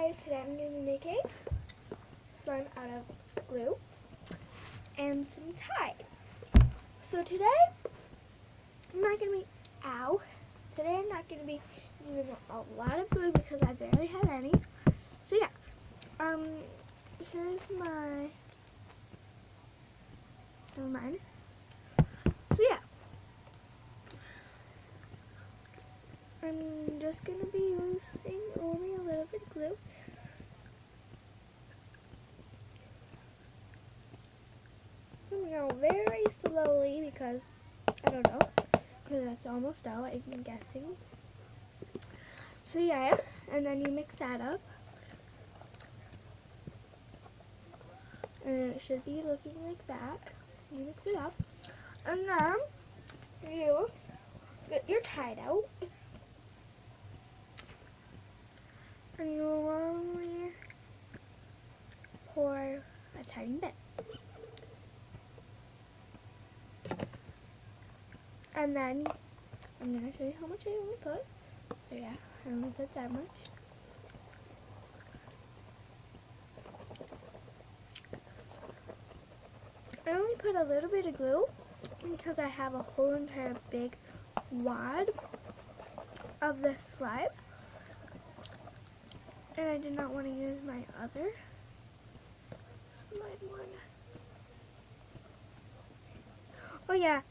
guys, today I'm going to be making slime out of glue and some Tide. So today, I'm not going to be, today I'm not going to be using a lot of glue because I barely have any. So yeah, here's my, never mind. So yeah, I'm just going to be using only a little bit of glue. I'm going to go very slowly because, I don't know, because it's almost out, I'm guessing. So yeah, and then you mix that up. And it should be looking like that. You mix it up. And then you get your Tide out. And you only pour a tiny bit. And then I'm going to show you how much I only put. So yeah, I only put that much. I only put a little bit of glue because I have a whole entire big wad of this slime. And I did not want to use my other slime one. Oh yeah,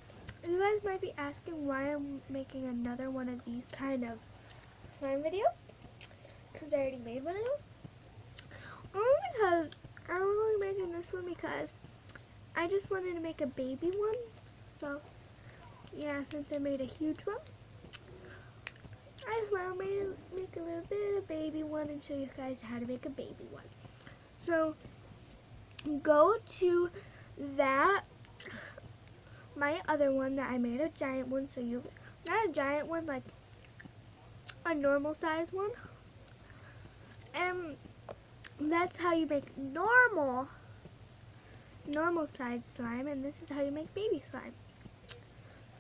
you guys might be asking why I'm making another one of these kind of slime videos. Because I already made one of them. Only because I'm only making this one because I just wanted to make a baby one. So yeah, since I made a huge one, I just want to make a little bit of a baby one and show you guys how to make a baby one. So go to that, my other one that I made a giant one, so you, not a giant one, like a normal size one. And that's how you make normal size slime, and this is how you make baby slime.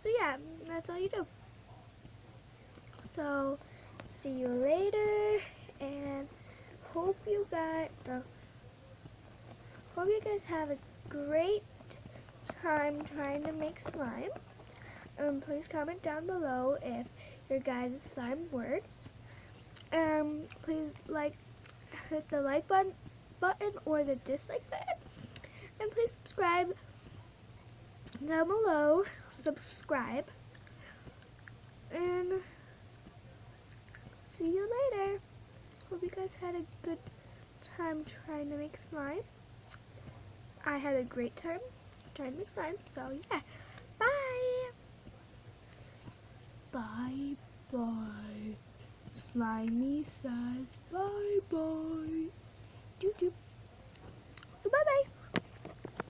So yeah, that's all you do. So see you later, and hope you guys have a great time trying to make slime. Please comment down below if your guys' slime works. Please hit the like button or the dislike button, and please subscribe down below. Subscribe, and see you later. Hope you guys had a good time trying to make slime. I had a great time trying to make slime, so yeah. Bye! Bye bye. Slimy says